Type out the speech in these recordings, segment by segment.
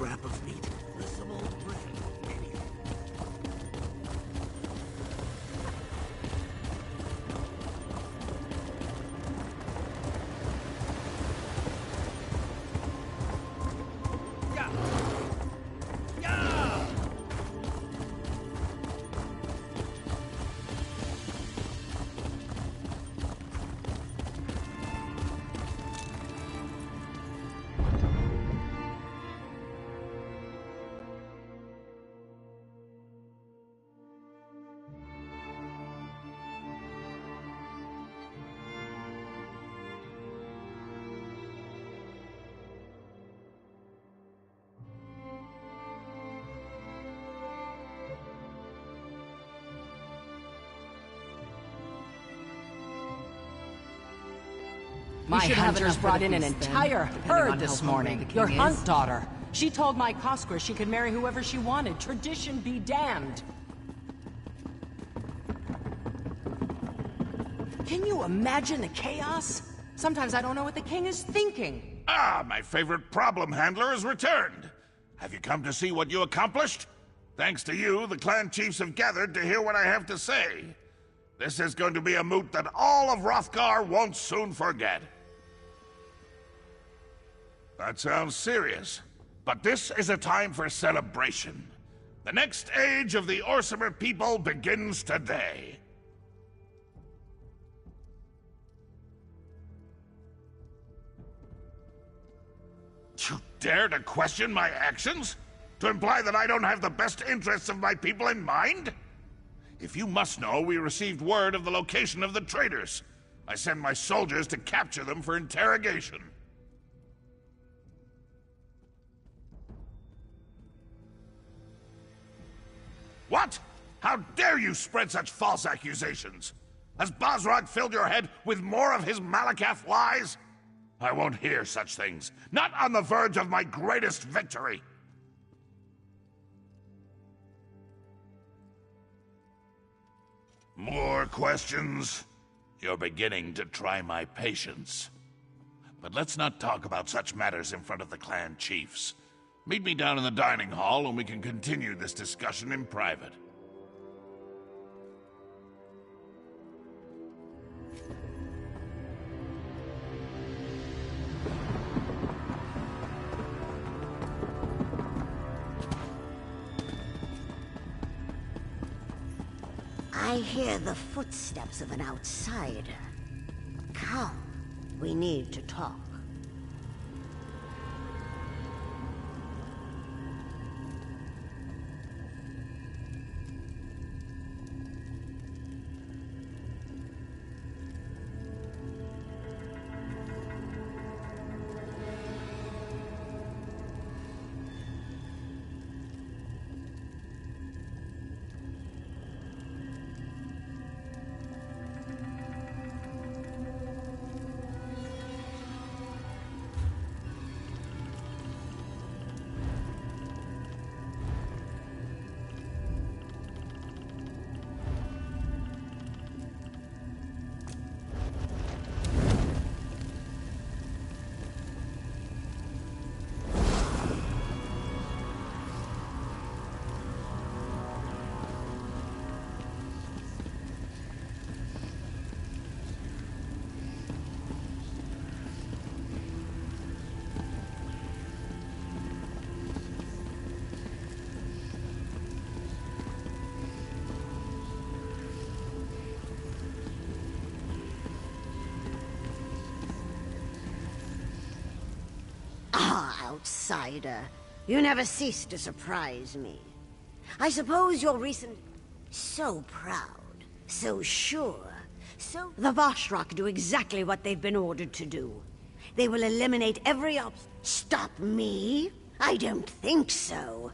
scrap of meat with some old bread. My hunters brought in an entire herd this morning. Your hunt daughter. She told my Cosquer she could marry whoever she wanted. Tradition be damned. Can you imagine the chaos? Sometimes I don't know what the king is thinking. Ah, my favorite problem handler has returned. Have you come to see what you accomplished? Thanks to you, the clan chiefs have gathered to hear what I have to say. This is going to be a moot that all of Wrothgar won't soon forget. That sounds serious, but this is a time for celebration. The next age of the Orsimer people begins today. You dare to question my actions? To imply that I don't have the best interests of my people in mind? If you must know, we received word of the location of the traitors. I send my soldiers to capture them for interrogation. What? How dare you spread such false accusations? Has Bosrog filled your head with more of his Malakath lies? I won't hear such things. Not on the verge of my greatest victory. More questions? You're beginning to try my patience. But let's not talk about such matters in front of the clan chiefs. Meet me down in the dining hall and we can continue this discussion in private. I hear the footsteps of an outsider. Come, we need to talk. Outsider. You never cease to surprise me. I suppose your recent... So proud, so sure, so... The Vashrak do exactly what they've been ordered to do. They will eliminate every Stop me? I don't think so.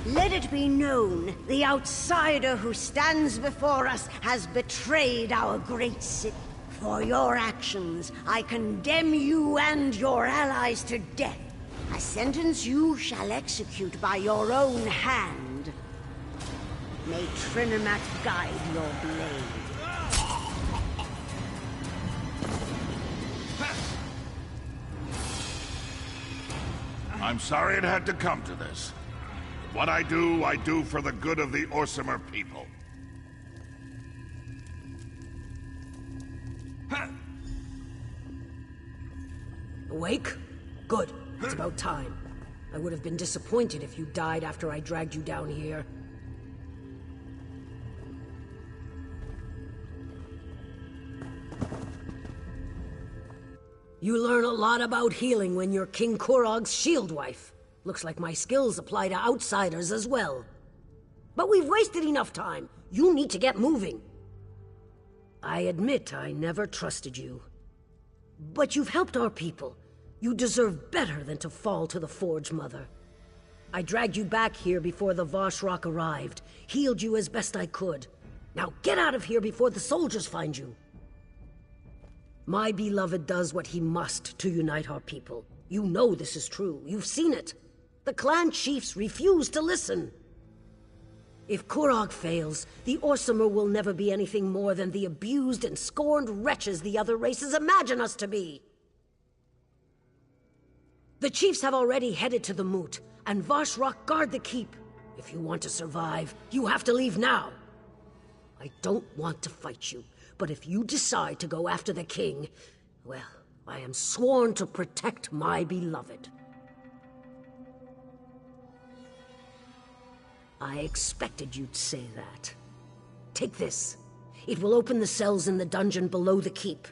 Let it be known, the outsider who stands before us has betrayed our great city. For your actions, I condemn you and your allies to death. A sentence you shall execute by your own hand. May Trinimat guide your blade. I'm sorry it had to come to this. What I do for the good of the Orsimer people. Awake? Good. It's about time. I would have been disappointed if you died after I dragged you down here. You learn a lot about healing when you're King Kurog's shield wife. Looks like my skills apply to outsiders as well. But we've wasted enough time. You need to get moving. I admit I never trusted you. But you've helped our people. You deserve better than to fall to the Forge Mother. I dragged you back here before the Wrothgar arrived, healed you as best I could. Now get out of here before the soldiers find you. My beloved does what he must to unite our people. You know this is true. You've seen it. The clan chiefs refuse to listen. If Kurog fails, the Orsimer will never be anything more than the abused and scorned wretches the other races imagine us to be. The chiefs have already headed to the moot, and Wrothgar guard the keep. If you want to survive, you have to leave now. I don't want to fight you, but if you decide to go after the king, well, I am sworn to protect my beloved. I expected you'd say that. Take this. It will open the cells in the dungeon below the keep.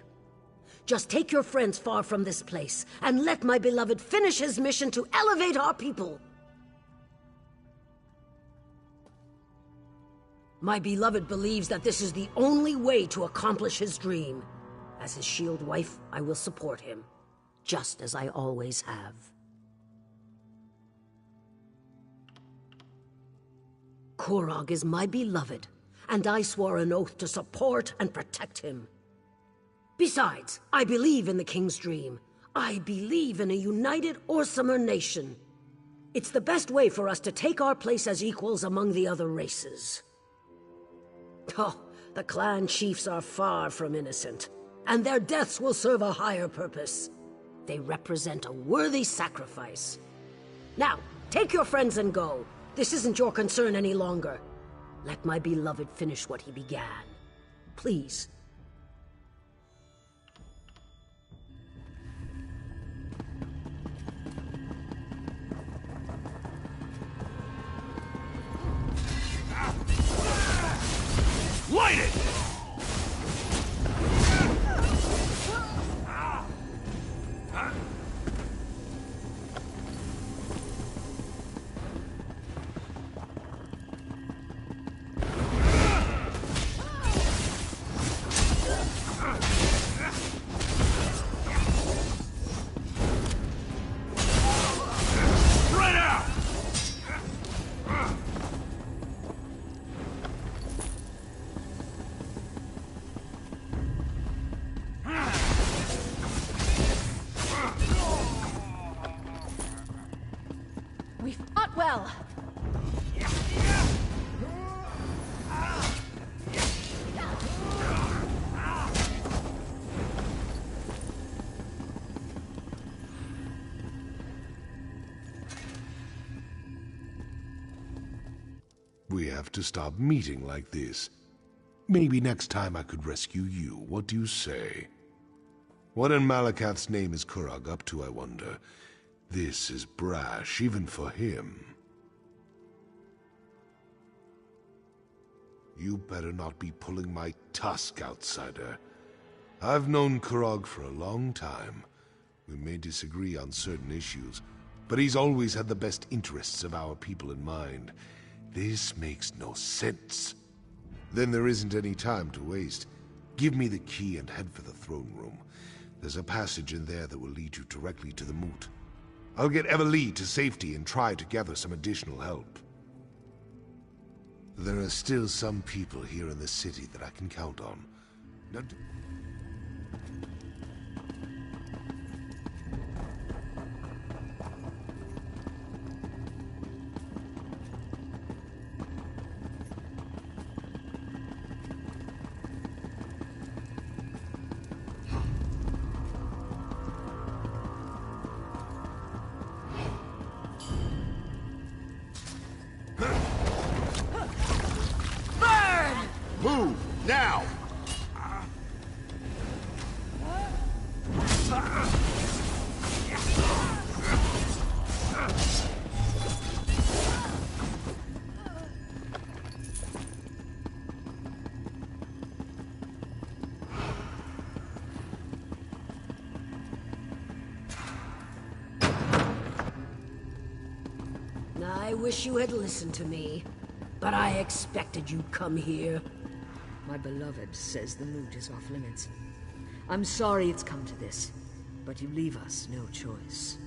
Just take your friends far from this place, and let my beloved finish his mission to elevate our people. My beloved believes that this is the only way to accomplish his dream. As his shield wife, I will support him, just as I always have. Kurog is my beloved, and I swore an oath to support and protect him. Besides, I believe in the king's dream. I believe in a united Orsimer nation. It's the best way for us to take our place as equals among the other races. Oh, the clan chiefs are far from innocent, and their deaths will serve a higher purpose. They represent a worthy sacrifice. Now, take your friends and go. This isn't your concern any longer. Let my beloved finish what he began. Please. Light it! We fought well. We have to stop meeting like this. Maybe next time I could rescue you. What do you say? What in Malakath's name is Kurog up to, I wonder? This is brash, even for him. You better not be pulling my tusk, outsider. I've known Kurog for a long time. We may disagree on certain issues, but he's always had the best interests of our people in mind. This makes no sense. Then there isn't any time to waste. Give me the key and head for the throne room. There's a passage in there that will lead you directly to the moot. I'll get Everlee to safety and try to gather some additional help. There are still some people here in the city that I can count on. Now, Now! I wish you had listened to me, but I expected you'd come here. My beloved says the moot is off limits. I'm sorry it's come to this, but you leave us no choice.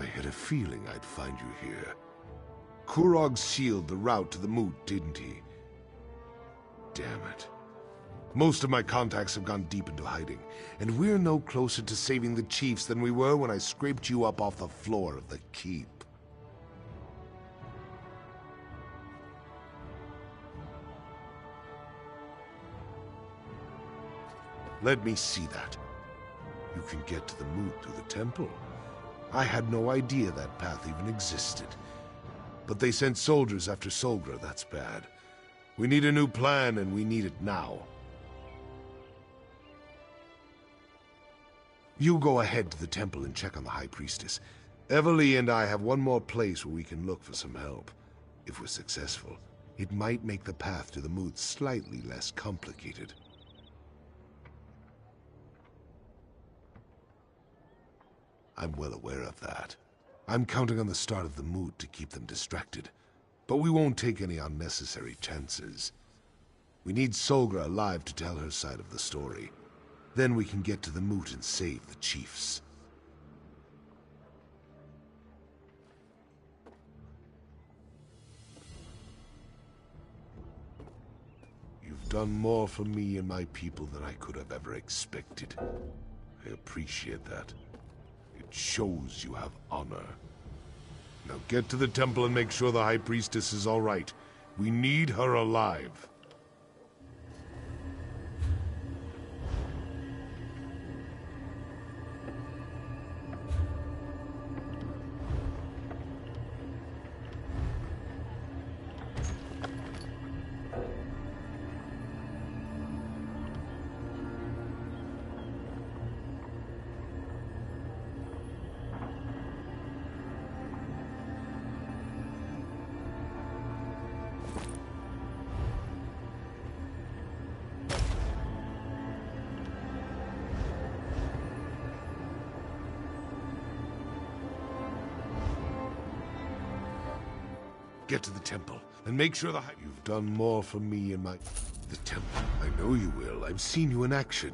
I had a feeling I'd find you here. Kurog sealed the route to the moot, didn't he? Damn it. Most of my contacts have gone deep into hiding, and we're no closer to saving the chiefs than we were when I scraped you up off the floor of the keep. Let me see that. You can get to the moot through the temple. I had no idea that path even existed. But they sent soldiers after Solgra, that's bad. We need a new plan, and we need it now. You go ahead to the temple and check on the High Priestess. Everly and I have one more place where we can look for some help. If we're successful, it might make the path to the moot slightly less complicated. I'm well aware of that. I'm counting on the start of the moot to keep them distracted. But we won't take any unnecessary chances. We need Solgra alive to tell her side of the story. Then we can get to the moot and save the chiefs. You've done more for me and my people than I could have ever expected. I appreciate that. It shows you have honor. Now get to the temple and make sure the High Priestess is all right. We need her alive. Get to the temple, and make sure You've done more for me and my... The temple. I know you will. I've seen you in action.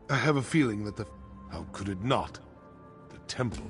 I have a feeling that the... How could it not? The temple.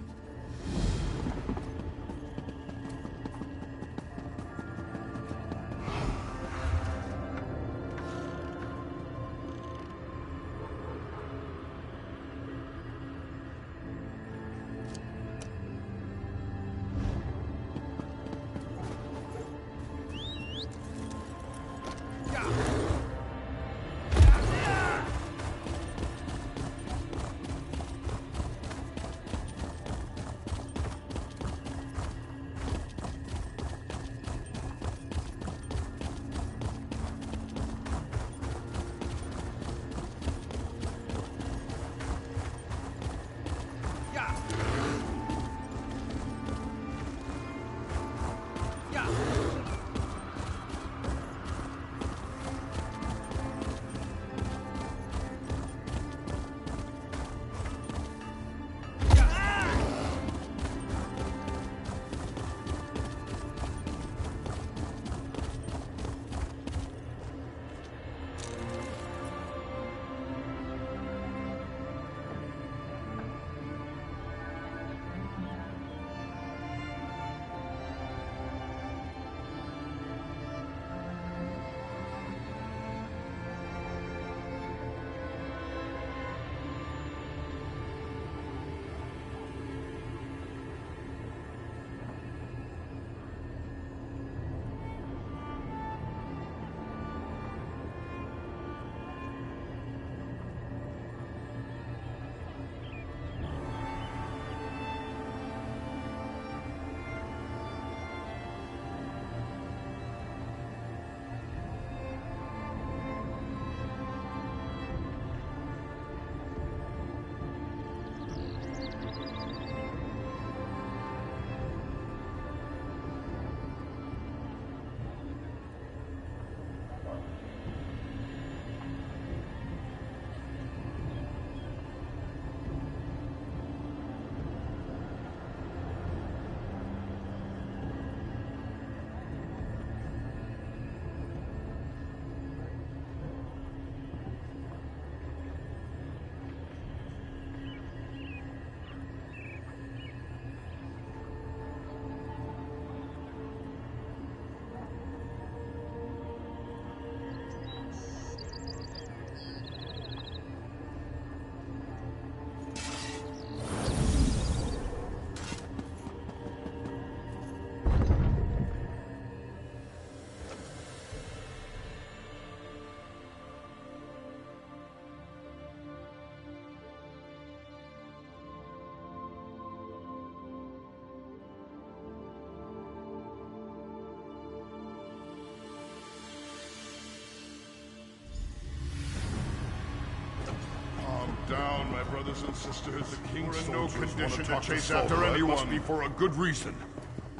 Down, my brothers and sisters. The king's in no condition to chase after anyone. It must be for a good reason.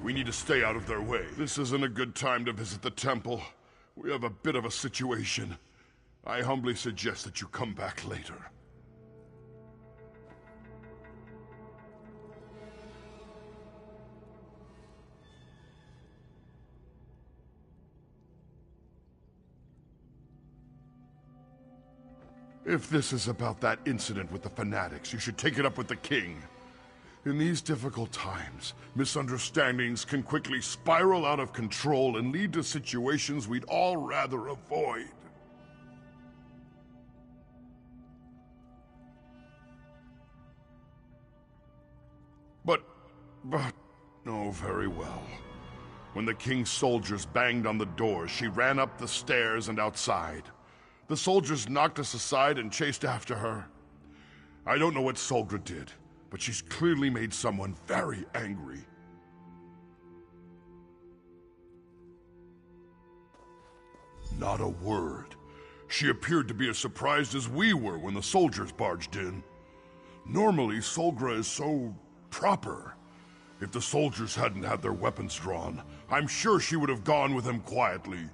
We need to stay out of their way. This isn't a good time to visit the temple. We have a bit of a situation. I humbly suggest that you come back later. If this is about that incident with the fanatics, you should take it up with the king. In these difficult times, misunderstandings can quickly spiral out of control and lead to situations we'd all rather avoid. But, oh, very well. When the king's soldiers banged on the door, she ran up the stairs and outside. The soldiers knocked us aside and chased after her. I don't know what Solgra did, but she's clearly made someone very angry. Not a word. She appeared to be as surprised as we were when the soldiers barged in. Normally, Solgra is so proper. If the soldiers hadn't had their weapons drawn, I'm sure she would have gone with him quietly.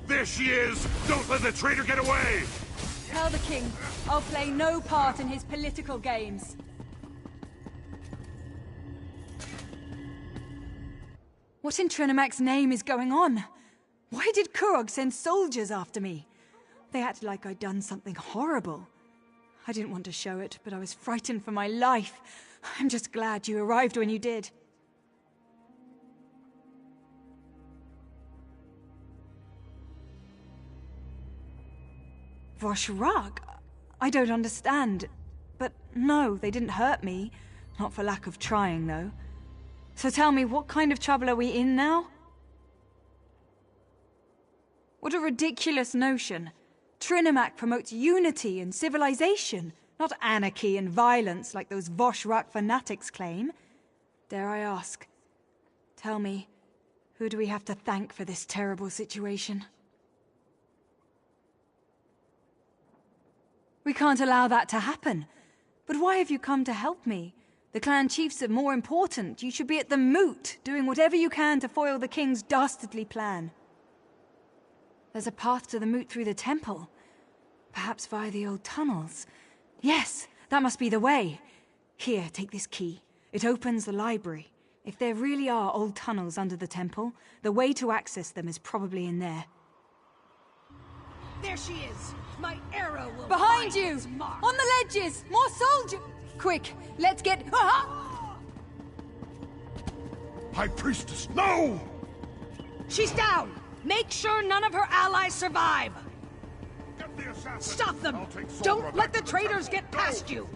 There she is! Don't let the traitor get away! Tell the king, I'll play no part in his political games. What in Trinamac's name is going on? Why did Kurog send soldiers after me? They acted like I'd done something horrible. I didn't want to show it, but I was frightened for my life. I'm just glad you arrived when you did. Wrothgar? I don't understand. But no, they didn't hurt me. Not for lack of trying, though. So tell me, what kind of trouble are we in now? What a ridiculous notion. Trinamac promotes unity and civilization, not anarchy and violence like those Wrothgar fanatics claim. Dare I ask? Tell me, who do we have to thank for this terrible situation? We can't allow that to happen. But why have you come to help me? The clan chiefs are more important. You should be at the moot, doing whatever you can to foil the king's dastardly plan. There's a path to the moot through the temple. Perhaps via the old tunnels. Yes, that must be the way. Here, take this key. It opens the library. If there really are old tunnels under the temple, the way to access them is probably in there. There she is! My arrow will Behind find you! its mark. On the ledges! More soldiers! Quick, let's get... High Priestess, no! She's down! Make sure none of her allies survive! Get the assassin! Stop them! I'll take Solgra Don't back let the to traitors temple. get past you!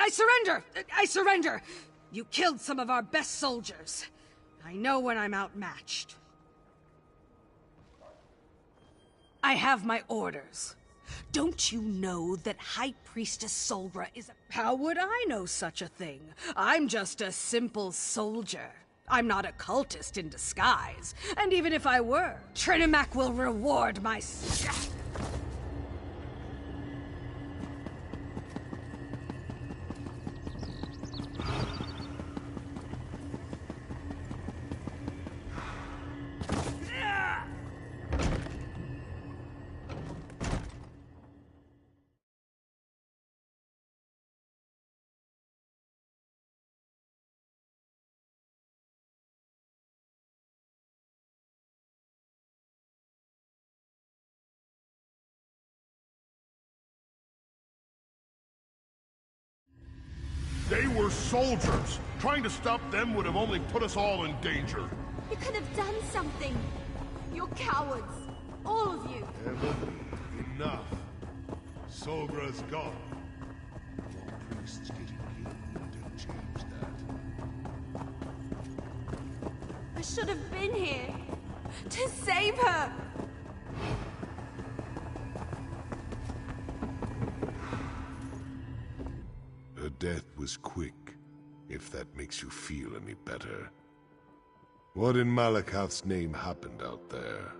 I surrender! I surrender! You killed some of our best soldiers. I know when I'm outmatched. I have my orders. Don't you know that High Priestess Solgra is a... How would I know such a thing? I'm just a simple soldier. I'm not a cultist in disguise. And even if I were, Trinimac will reward my... They were soldiers. Trying to stop them would have only put us all in danger. You could have done something. You're cowards. All of you. Emily, enough. Solgra's gone. More priests getting killed wouldn't have changed that. I should have been here. To save her. Her death was quick, if that makes you feel any better. What in Malakath's name happened out there?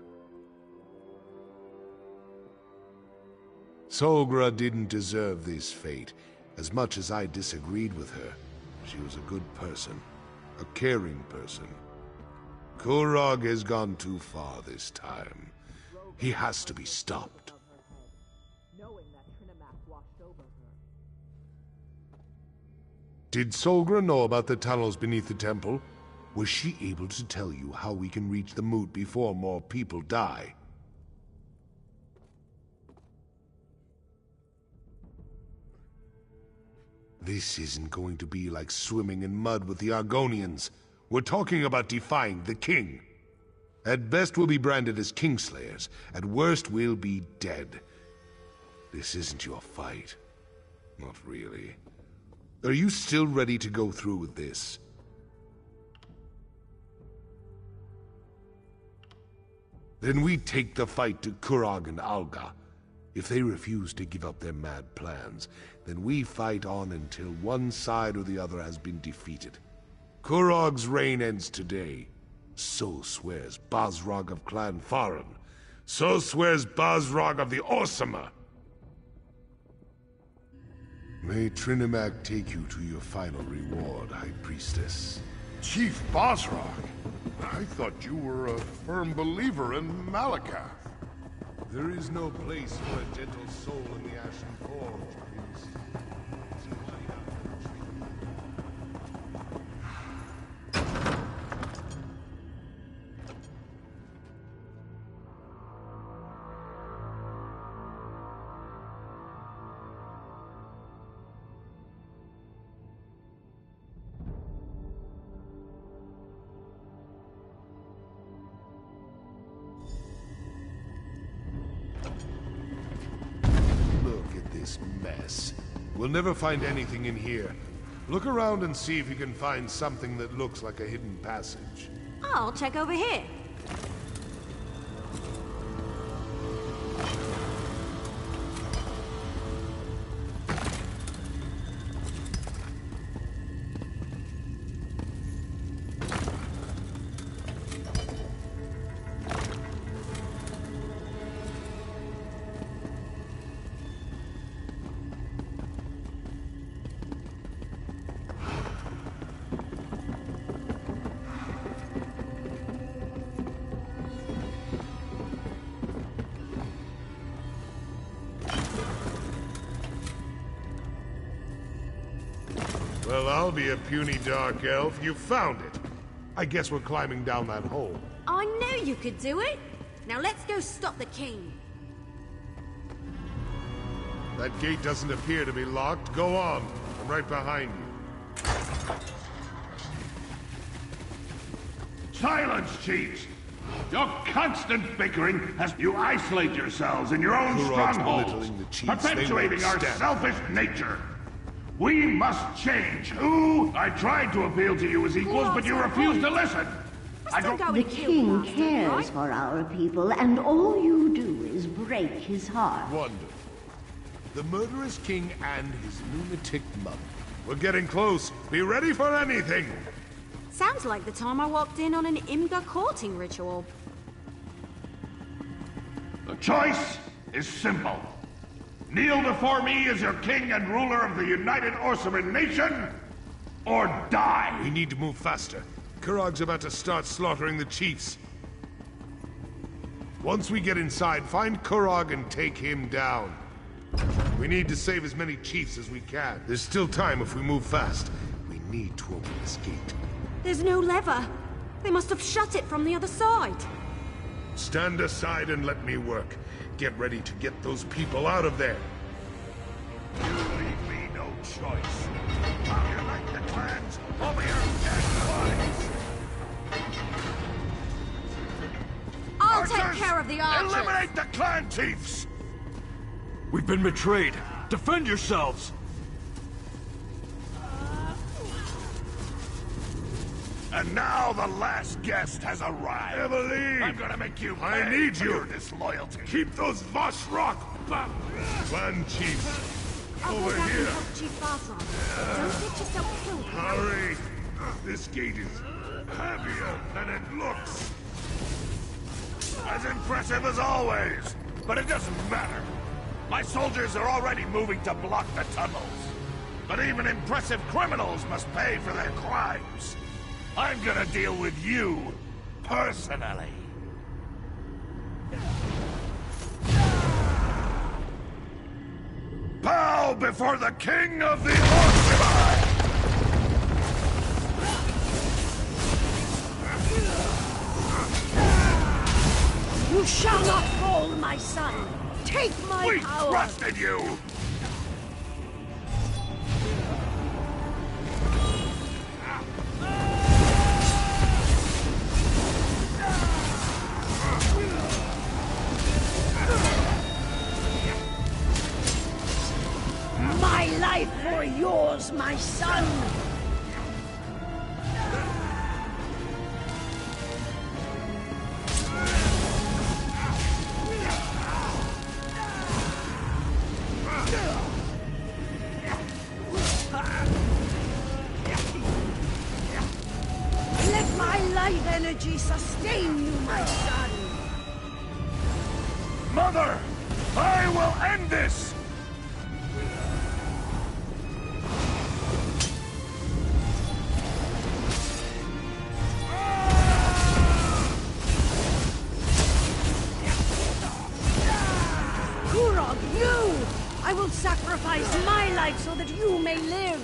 Solgra didn't deserve this fate. As much as I disagreed with her, she was a good person, a caring person. Kurog has gone too far this time. He has to be stopped. Did Solgra know about the tunnels beneath the temple? Was she able to tell you how we can reach the moot before more people die? This isn't going to be like swimming in mud with the Argonians. We're talking about defying the king. At best, we'll be branded as Kingslayers. At worst, we'll be dead. This isn't your fight. Not really. Are you still ready to go through with this? Then we take the fight to Kurog and Alga. If they refuse to give up their mad plans, then we fight on until one side or the other has been defeated. Kurog's reign ends today. So swears Basrog of Clan Faran. So swears Basrog of the Orsama. May Trinimac take you to your final reward, High Priestess. Chief Basrog? I thought you were a firm believer in Malakath. There is no place for a gentle soul in the Ashen Forge, priest. Mess. We'll never find anything in here. Look around and see if you can find something that looks like a hidden passage. I'll check over here. Well, I'll be a puny dark elf. You found it. I guess we're climbing down that hole. I knew you could do it. Now let's go stop the king. That gate doesn't appear to be locked. Go on. I'm right behind you. Silence, chiefs! Your constant bickering has you isolate yourselves in your own Kurog's strongholds, belittling the chiefs. They perpetuating won't our stand. selfish nature. We must change. Who? I tried to appeal to you as equals, but you refused to listen. I don't... Go The and kill king bastard, cares right? for our people, and all you do is break his heart. Wonderful. The murderous king and his lunatic mother. We're getting close. Be ready for anything! Sounds like the time I walked in on an Imga courting ritual. The choice is simple. Kneel before me as your king and ruler of the United Orsaman nation, or die! We need to move faster. Kurog's about to start slaughtering the chiefs. Once we get inside, find Kurog and take him down. We need to save as many chiefs as we can. There's still time if we move fast. We need to open this gate. There's no lever. They must have shut it from the other side. Stand aside and let me work. Get ready to get those people out of there. You leave me no choice. While you like the clans over your dead bodies. I'll take care of the archers. Eliminate the clan chiefs! We've been betrayed. Defend yourselves! And now the last guest has arrived. Eveline! I'm gonna make you I pay need for you. your disloyalty. Keep those Vashrock clan chiefs over here. Help Chief Basra. Don't get yourself killed. Hurry! This gate is heavier than it looks. As impressive as always. But it doesn't matter. My soldiers are already moving to block the tunnels. But even impressive criminals must pay for their crimes. I'm gonna deal with you, personally. Bow before the king of the Orcibai! You shall not fall, my son! Take my We power! trusted you! My life for yours, my son! Let my life energy sustain you, my son! Mother! I will end this! Kurog, you! I will sacrifice my life so that you may live!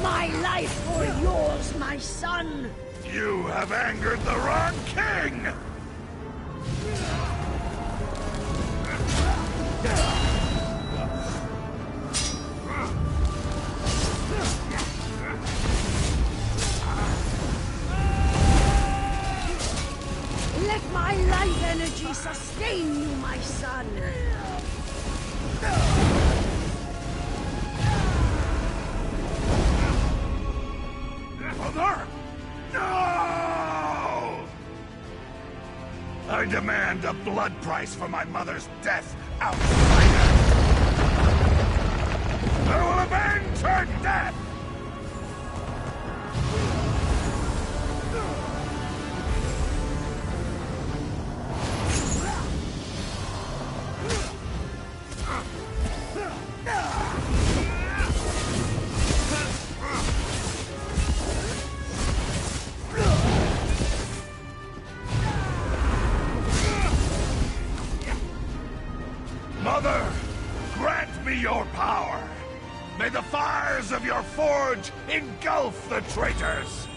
My life for yours, my son! You have angered the wrong king! Let my life energy sustain you, my son! Mother! No! I demand a blood price for my mother's death, outsider! I will avenge her death! Mother, grant me your power. May the fires of your forge engulf the traitors.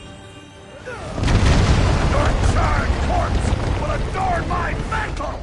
Your charred corpse will adorn my mantle.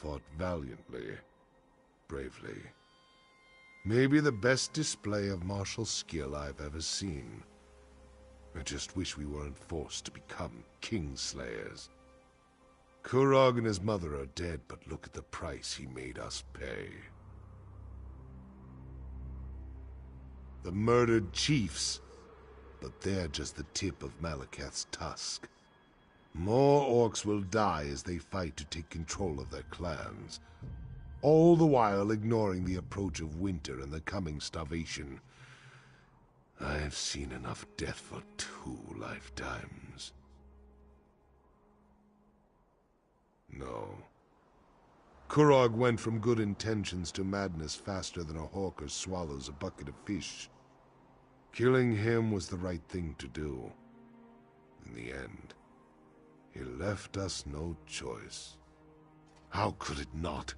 fought valiantly, bravely. Maybe the best display of martial skill I've ever seen. I just wish we weren't forced to become Kingslayers. Kurog and his mother are dead, but look at the price he made us pay. The murdered chiefs, but they're just the tip of Malakath's tusk. More orcs will die as they fight to take control of their clans, all the while ignoring the approach of winter and the coming starvation. I've seen enough death for 2 lifetimes. No. Kurog went from good intentions to madness faster than a hawker swallows a bucket of fish. Killing him was the right thing to do. In the end, he left us no choice. How could it not?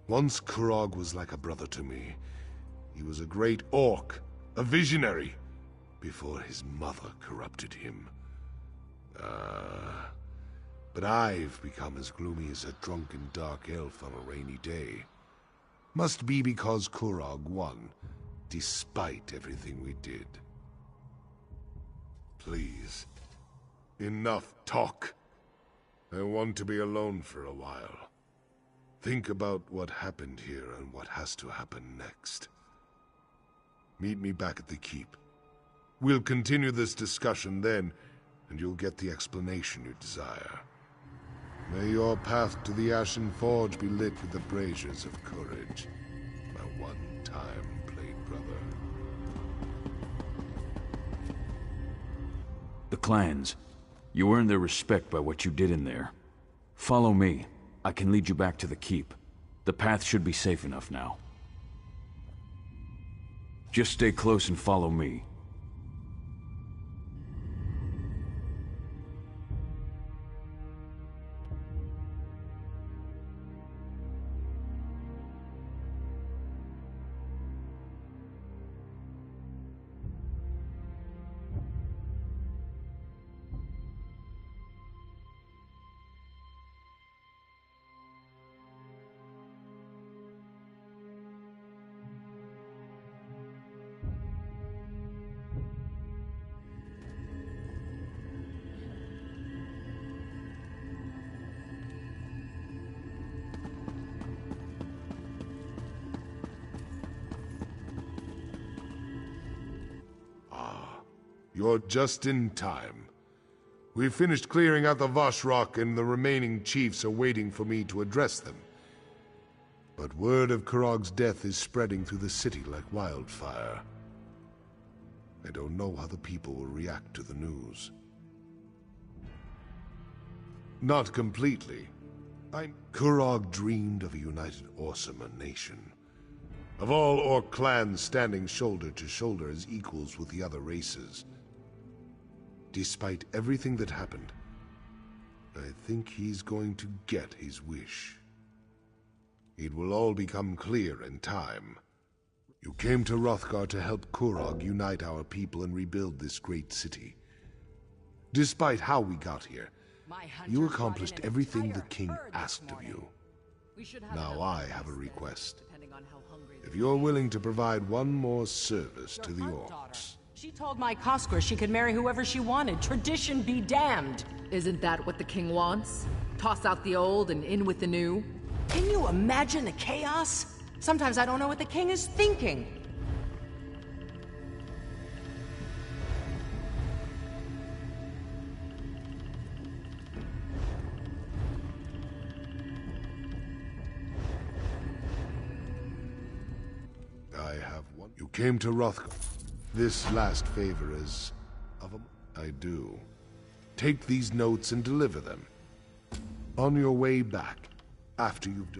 Once Kurog was like a brother to me. He was a great orc, a visionary, before his mother corrupted him. But I've become as gloomy as a drunken dark elf on a rainy day. Must be because Kurog won, despite everything we did. Please, enough talk. I want to be alone for a while. Think about what happened here and what has to happen next. Meet me back at the keep. We'll continue this discussion then, and you'll get the explanation you desire. May your path to the Ashen Forge be lit with the braziers of courage, my one-time blade brother. The clans. You earned their respect by what you did in there. Follow me. I can lead you back to the keep. The path should be safe enough now. Just stay close and follow me. You're just in time. We've finished clearing out the Vashrock, and the remaining chiefs are waiting for me to address them. But word of Kurog's death is spreading through the city like wildfire. I don't know how the people will react to the news. Not completely. Kurog dreamed of a united Orcimer nation. Of all Orc clans standing shoulder to shoulder as equals with the other races. Despite everything that happened, I think he's going to get his wish. It will all become clear in time. You came to Wrothgar to help Kurog unite our people and rebuild this great city. Despite how we got here, you accomplished everything the king asked of you. Now I have a request. If you're willing to provide one more service to the Orcs. She told my Koskra she could marry whoever she wanted. Tradition be damned. Isn't that what the king wants? Toss out the old and in with the new? Can you imagine the chaos? Sometimes I don't know what the king is thinking. I have one. You came to Wrothgar. This last favor is of a... I do. Take these notes and deliver them. On your way back, after you've